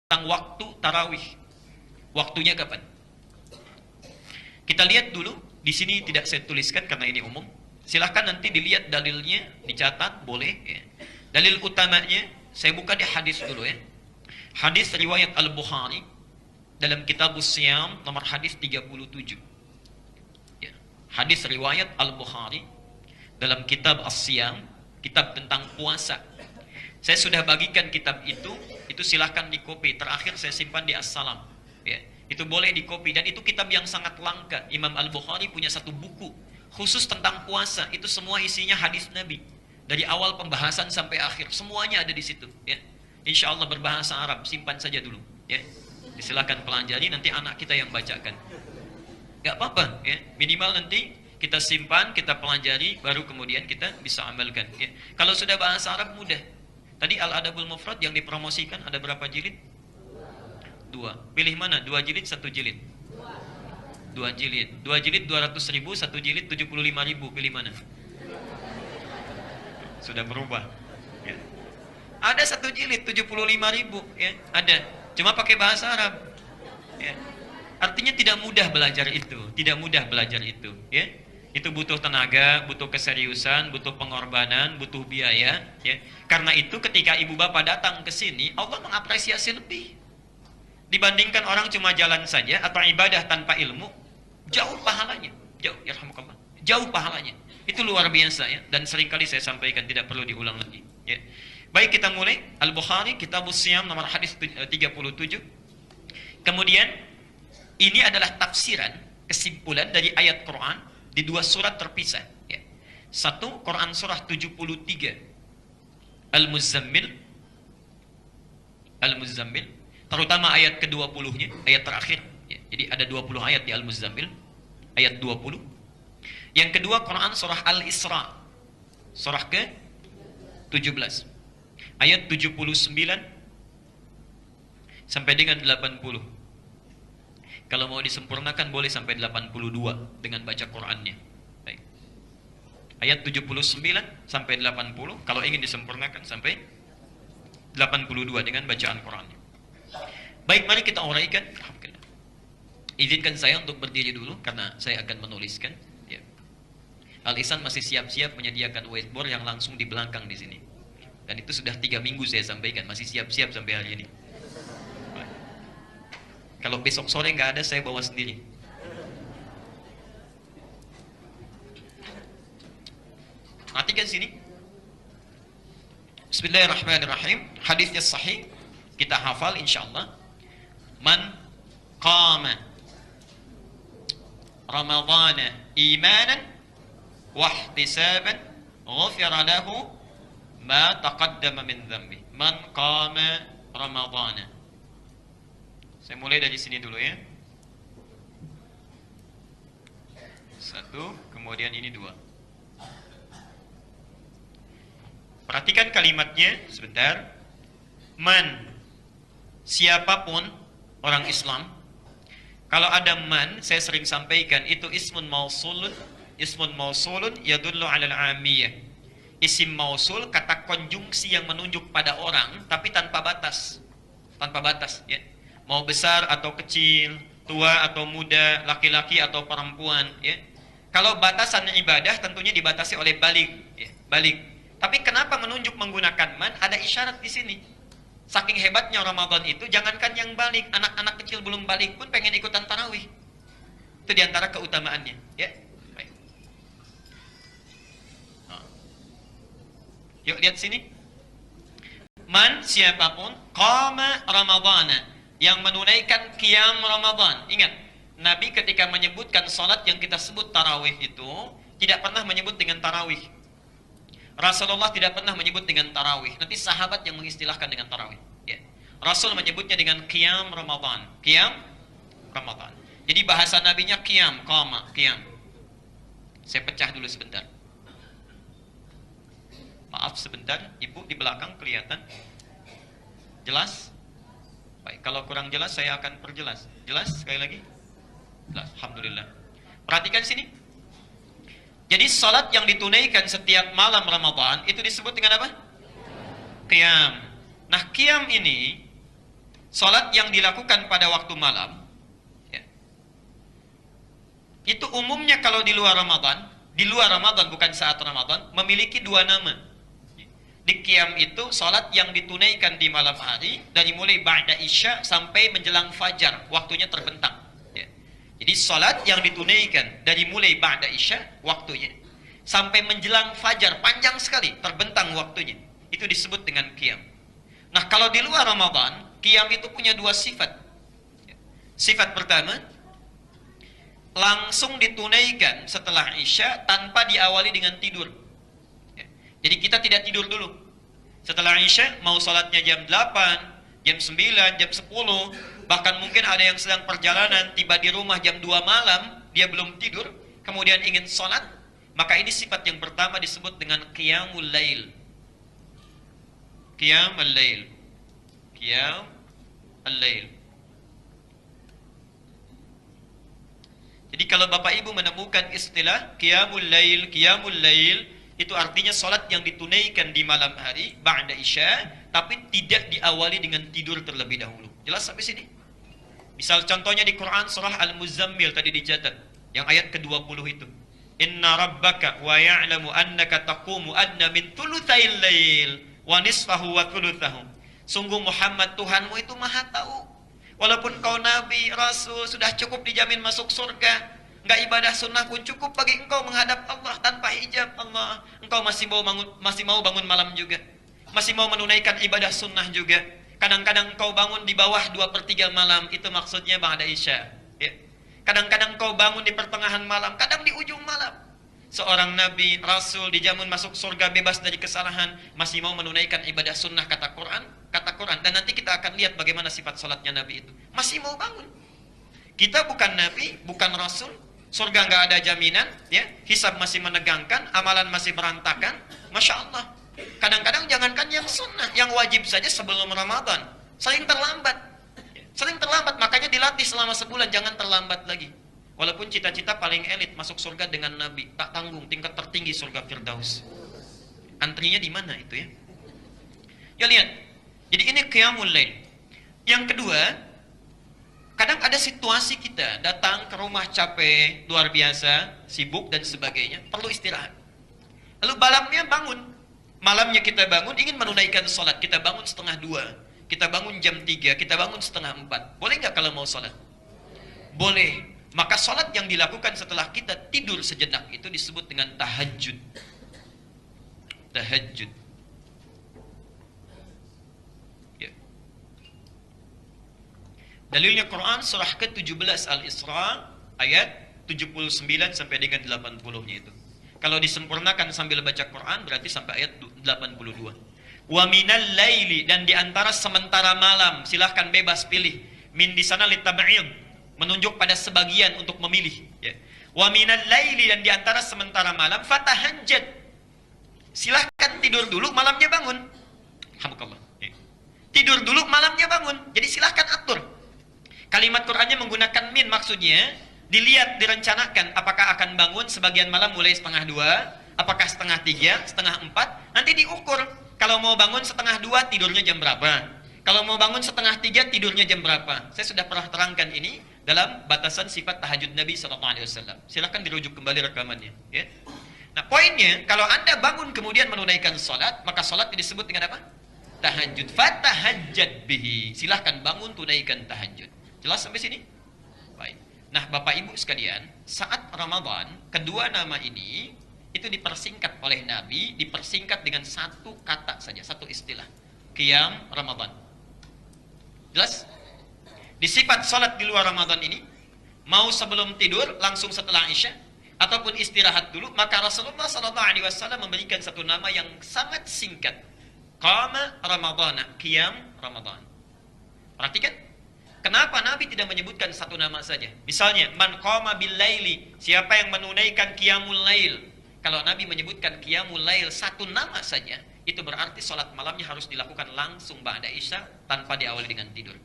tentang waktu tarawih. Waktunya kapan? Kita lihat dulu, di sini tidak saya tuliskan karena ini umum. Silahkan nanti dilihat dalilnya, dicatat, boleh. Ya. Dalil utamanya, saya buka di hadis dulu ya. Hadis riwayat Al-Bukhari, dalam kitab Siyam, nomor hadis 37. Ya. Hadis riwayat Al-Bukhari, dalam kitab As-Siyam, kitab tentang puasa. Saya sudah bagikan kitab itu silahkan dikopi. Terakhir saya simpan di As-Salam. Ya. Itu boleh dikopi, dan itu kitab yang sangat langka. Imam Al-Bukhari punya satu buku khusus tentang puasa. Itu semua isinya hadis Nabi. Dari awal pembahasan sampai akhir, semuanya ada di situ. Ya. Insya Allah berbahasa Arab, simpan saja dulu. Ya. Silahkan pelajari, nanti anak kita yang bacakan. Gak apa-apa, ya. Minimal nanti kita simpan, kita pelajari, baru kemudian kita bisa amalkan. Ya. Kalau sudah bahasa Arab mudah. Tadi Al-Adabul Mufrad yang dipromosikan ada berapa jilid? 2. Pilih mana? 2 jilid, 1 jilid? 2 jilid. 2 jilid 200.000, 1 jilid 75.000. Pilih mana? Sudah berubah. Ya. Ada 1 jilid 75.000, ya, ada. Cuma pakai bahasa Arab. Ya. Artinya tidak mudah belajar itu, tidak mudah belajar itu, ya. Itu butuh tenaga, butuh keseriusan, butuh pengorbanan, butuh biaya, ya. Karena itu ketika ibu bapak datang ke sini, Allah mengapresiasi lebih. Dibandingkan orang cuma jalan saja atau ibadah tanpa ilmu, jauh pahalanya, jauh, yarhamukallah, jauh pahalanya. Itu luar biasa, ya, dan seringkali saya sampaikan, tidak perlu diulang lagi, ya. Baik, kita mulai. Al-Bukhari, Kitab Siyam, nomor hadis 37. Kemudian ini adalah tafsiran, kesimpulan dari ayat Quran di 2 surat terpisah, ya. Satu, Quran surah 73 Al-Muzammil, Al-Muzammil, terutama ayat ke-20-nya, ayat terakhir, ya. Jadi ada 20 ayat di Al-Muzammil, ayat 20. Yang kedua, Quran surah Al-Isra, surah ke-17, ayat 79 sampai dengan 80. Kalau mau disempurnakan boleh sampai 82 dengan baca Qur'annya. Baik. Ayat 79 sampai 80, kalau ingin disempurnakan sampai 82 dengan bacaan Qur'annya. Baik, mari kita uraikan. Izinkan saya untuk berdiri dulu karena saya akan menuliskan, ya. Al-Ihsan masih siap-siap menyediakan whiteboard yang langsung di belakang di sini. Dan itu sudah 3 minggu saya sampaikan, masih siap-siap sampai hari ini. Kalau besok sore nggak ada, saya bawa sendiri. Perhatikan sini. Bismillahirrahmanirrahim. Hadisnya sahih, kita hafal insyaallah. Man qama Ramadhana imanan wahtisaban ghufira lahu ma taqaddama min dhanbi. Man qama Ramadhana. Saya mulai dari sini dulu, ya. 1, kemudian ini 2. Perhatikan kalimatnya sebentar. Man, siapapun orang Islam. Kalau ada man, saya sering sampaikan, itu ismun mausulun. Ismun mausulun yadullu alal amiyah. Isim mausul, kata konjungsi yang menunjuk pada orang, tapi tanpa batas. Tanpa batas, ya. Mau besar atau kecil, tua atau muda, laki-laki atau perempuan, ya. Kalau batasan ibadah tentunya dibatasi oleh balik, ya, balik. Tapi kenapa menunjuk menggunakan man? Ada isyarat di sini. Saking hebatnya Ramadan itu, jangankan yang balik, anak-anak kecil belum balik pun pengen ikutan tarawih. Itu diantara keutamaannya, ya. Baik. Nah. Yuk lihat sini. Man, siapapun qama Ramadhana, yang menunaikan qiyam Ramadan. Ingat, Nabi ketika menyebutkan salat yang kita sebut tarawih itu tidak pernah menyebut dengan tarawih. Rasulullah tidak pernah menyebut dengan tarawih. Nanti sahabat yang mengistilahkan dengan tarawih, ya. Rasul menyebutnya dengan qiyam Ramadan. Qiyam Ramadan. Jadi bahasa nabinya qiyam, qama, qiyam. Saya pecah dulu sebentar. Maaf sebentar, Ibu di belakang kelihatan. Jelas? Baik, kalau kurang jelas saya akan perjelas. Jelas sekali lagi? Jelas, alhamdulillah. Perhatikan sini. Jadi salat yang ditunaikan setiap malam Ramadan itu disebut dengan apa? Qiyam. Nah, qiyam ini Salat yang dilakukan pada waktu malam, ya, itu umumnya kalau di luar Ramadan bukan saat Ramadan, memiliki dua nama. Di qiyam itu salat yang ditunaikan di malam hari dari mulai ba'da isya sampai menjelang fajar, waktunya terbentang. Ya. Jadi salat yang ditunaikan dari mulai ba'da isya waktunya sampai menjelang fajar, panjang sekali, terbentang waktunya. Itu disebut dengan qiyam. Nah, kalau di luar Ramadan, qiyam itu punya dua sifat. Sifat pertama, langsung ditunaikan setelah isya tanpa diawali dengan tidur. Jadi kita tidak tidur dulu. Setelah isya, mau sholatnya jam 8, jam 9, jam 10, bahkan mungkin ada yang sedang perjalanan, tiba di rumah jam 2 malam, dia belum tidur, kemudian ingin sholat, maka ini sifat yang pertama disebut dengan qiyamul lail. Qiyamul lail. Qiyamul lail. Jadi kalau Bapak Ibu menemukan istilah qiyamul lail, itu artinya salat yang ditunaikan di malam hari ba'da isya, tapi tidak diawali dengan tidur terlebih dahulu. Jelas sampai sini? Misal contohnya di Quran surah Al-Muzammil tadi dicatat, yang ayat ke-20 itu. Inna rabbaka wa ya'lamu annaka taqumu adna min thulutsail lail wa nisfahu wa thulutsahu. Sungguh Muhammad, Tuhanmu itu Maha tahu. Walaupun kau nabi, rasul, sudah cukup dijamin masuk surga, enggak ibadah sunnah pun cukup bagi engkau menghadap Allah tanpa hijab Allah. Engkau masih mau bangun malam juga. Masih mau menunaikan ibadah sunnah juga. Kadang-kadang engkau bangun di bawah 2/3 malam, itu maksudnya ba'da isya. Ya. Kadang-kadang engkau bangun di pertengahan malam, kadang di ujung malam. Seorang nabi, rasul dijamin masuk surga bebas dari kesalahan, masih mau menunaikan ibadah sunnah kata Quran. Dan nanti kita akan lihat bagaimana sifat salatnya nabi itu. Masih mau bangun. Kita bukan nabi, bukan rasul. Surga nggak ada jaminan, ya. Hisab masih menegangkan, amalan masih berantakan. Masya Allah. Kadang-kadang jangankan yang sunnah, yang wajib saja sebelum Ramadan sering terlambat. Makanya dilatih selama sebulan, jangan terlambat lagi. Walaupun cita-cita paling elit masuk surga dengan Nabi, tak tanggung tingkat tertinggi surga Firdaus. Antrinya di mana itu ya? Ya lihat. Jadi ini qiyamul lail. Yang kedua, kadang ada situasi kita datang ke rumah capek, luar biasa, sibuk dan sebagainya, perlu istirahat. Lalu malamnya kita bangun, ingin menunaikan sholat, kita bangun 1:30, kita bangun jam 3, kita bangun 3:30. Boleh nggak kalau mau sholat? Boleh. Maka sholat yang dilakukan setelah kita tidur sejenak itu disebut dengan tahajud. Tahajud. Dalilnya Quran surah ke-17 Al-Isra ayat 79 sampai dengan 80-nya itu. Kalau disempurnakan sambil baca Quran berarti sampai ayat 82. Wa minal laili, dan di antara sementara malam, silahkan bebas pilih. Min di sana litab'id, menunjuk pada sebagian untuk memilih, ya. Wa minal laili, dan di antara sementara malam, fatahajjad. Silahkan tidur dulu, malamnya bangun. Alhamdulillah. Ya. Tidur dulu, malamnya bangun. Jadi silahkan atur. Kalimat Qur'annya menggunakan min, maksudnya dilihat, direncanakan apakah akan bangun sebagian malam mulai 1:30, apakah 1:30, 1:30, nanti diukur. Kalau mau bangun 1:30 tidurnya jam berapa? Kalau mau bangun 2:30 tidurnya jam berapa? Saya sudah pernah terangkan ini dalam batasan sifat tahajud Nabi SAW. Silahkan dirujuk kembali rekamannya. Ya. Nah poinnya, kalau Anda bangun kemudian menunaikan sholat, maka sholat disebut dengan apa? Tahajud. Fatahajjad bihi. Silahkan bangun, tunaikan tahajud. Jelas sampai sini? Baik. Nah, Bapak Ibu sekalian, saat Ramadan, kedua nama ini itu dipersingkat oleh Nabi, dipersingkat dengan satu kata saja, satu istilah. Qiyam Ramadan. Jelas? Di sifat salat di luar Ramadan ini, mau sebelum tidur, langsung setelah Isya, ataupun istirahat dulu, maka Rasulullah SAW memberikan satu nama yang sangat singkat. Qama Ramadana, Qiyam Ramadan. Perhatikan. Kenapa Nabi tidak menyebutkan satu nama saja? Misalnya, man qama bil laili, siapa yang menunaikan qiyamul lail. Kalau Nabi menyebutkan qiyamul lail satu nama saja, itu berarti sholat malamnya harus dilakukan langsung ba'da isya tanpa diawali dengan tidur.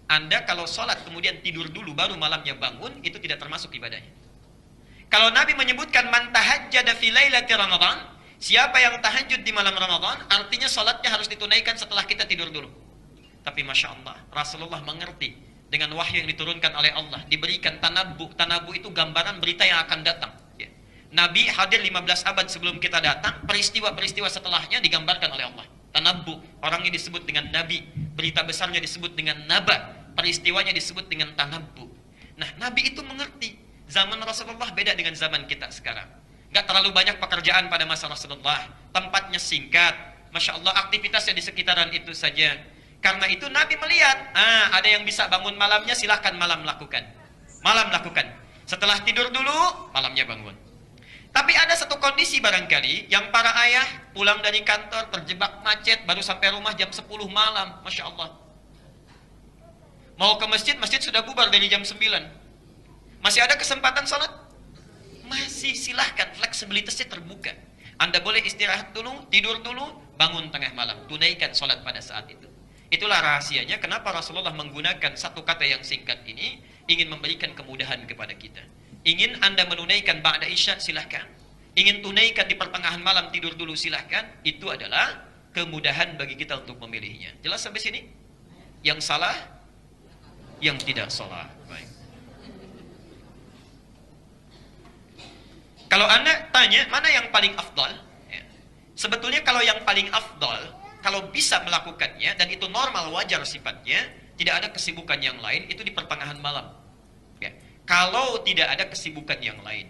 Anda kalau sholat kemudian tidur dulu baru malamnya bangun, itu tidak termasuk ibadahnya. Kalau Nabi menyebutkan man tahajjada fi lailati Ramadan, siapa yang tahajud di malam Ramadan, artinya sholatnya harus ditunaikan setelah kita tidur dulu. Tapi Masya Allah, Rasulullah mengerti dengan wahyu yang diturunkan oleh Allah, diberikan tanabbu. Tanabbu itu gambaran berita yang akan datang. Ya. Nabi hadir 15 abad sebelum kita datang, peristiwa-peristiwa setelahnya digambarkan oleh Allah. Tanabbu, orangnya disebut dengan Nabi, berita besarnya disebut dengan Naba, peristiwanya disebut dengan tanabbu. Nah, Nabi itu mengerti. Zaman Rasulullah beda dengan zaman kita sekarang. Gak terlalu banyak pekerjaan pada masa Rasulullah. Tempatnya singkat. Masya Allah, aktivitasnya di sekitaran itu saja. Karena itu Nabi melihat, ada yang bisa bangun malamnya, silahkan malam lakukan. Malam lakukan. Setelah tidur dulu, malamnya bangun. Tapi ada satu kondisi barangkali, yang para ayah pulang dari kantor, terjebak macet, baru sampai rumah jam 10 malam. Masya Allah. Mau ke masjid, masjid sudah bubar dari jam 9. Masih ada kesempatan sholat? Masih, silahkan, fleksibilitasnya terbuka. Anda boleh istirahat dulu, tidur dulu, bangun tengah malam, tunaikan sholat pada saat itu. Itulah rahasianya kenapa Rasulullah menggunakan satu kata yang singkat ini, ingin memberikan kemudahan kepada kita. Ingin Anda menunaikan ba'da isya, silahkan. Ingin tunaikan di pertengahan malam, tidur dulu, silahkan. Itu adalah kemudahan bagi kita untuk memilihnya. Jelas sampai sini? Yang salah, yang tidak salah. Baik. Kalau Anda tanya, mana yang paling afdal? Ya. Sebetulnya kalau yang paling afdal, kalau bisa melakukannya, dan itu normal, wajar sifatnya, tidak ada kesibukan yang lain, itu di pertengahan malam. Ya. Kalau tidak ada kesibukan yang lain.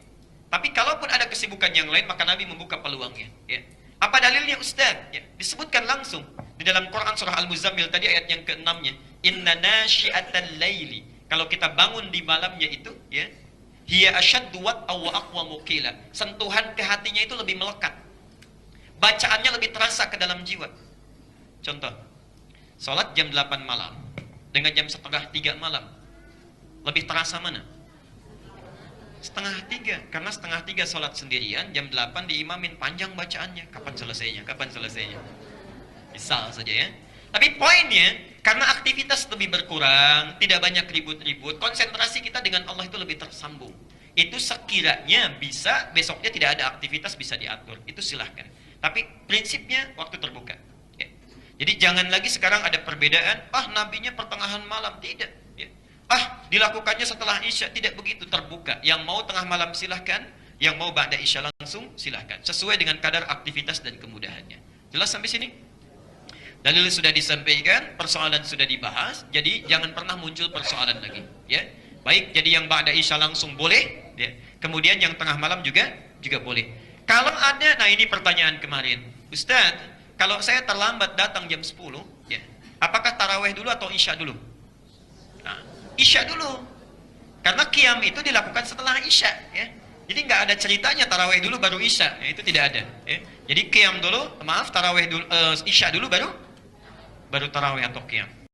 Tapi kalaupun ada kesibukan yang lain, maka Nabi membuka peluangnya. Ya. Apa dalilnya Ustaz? Ya. Disebutkan langsung. Di dalam Quran surah Al-Muzammil, tadi ayat yang ke-6-nya. Inna nasyi'atal laili. Kalau kita bangun di malamnya itu, ya, hiya asyaddu wat'aw wa aqwamu qila. Sentuhan ke hatinya itu lebih melekat. Bacaannya lebih terasa ke dalam jiwa. Contoh, sholat jam 8 malam dengan jam setengah 3 malam, lebih terasa mana? Setengah 3, karena setengah 3 sholat sendirian, jam 8 diimamin, panjang bacaannya. Kapan selesainya? Kapan selesainya? Misal saja ya. Tapi poinnya, karena aktivitas lebih berkurang, tidak banyak ribut-ribut, konsentrasi kita dengan Allah itu lebih tersambung. Itu sekiranya bisa, besoknya tidak ada aktivitas, bisa diatur. Itu silahkan. Tapi prinsipnya waktu terbuka. Ya. Jadi jangan lagi sekarang ada perbedaan, nabinya pertengahan malam. Tidak. Ya. Dilakukannya setelah isya. Tidak begitu, terbuka. Yang mau tengah malam silahkan, yang mau ba'da isya langsung silahkan. Sesuai dengan kadar aktivitas dan kemudahannya. Jelas sampai sini? Dalil sudah disampaikan, persoalan sudah dibahas, jadi jangan pernah muncul persoalan lagi, ya. Baik, jadi yang ba'da isya langsung boleh, ya. Kemudian yang tengah malam juga boleh. Kalau ada, nah ini pertanyaan kemarin, Ustaz, kalau saya terlambat datang jam 10, ya, apakah taraweh dulu atau isya dulu? Nah, isya dulu, karena qiyam itu dilakukan setelah isya, ya. Jadi nggak ada ceritanya taraweh dulu baru isya, ya, itu tidak ada. Ya. Jadi qiyam dulu, taraweh dulu, isya dulu baru taraweh atau qiyam.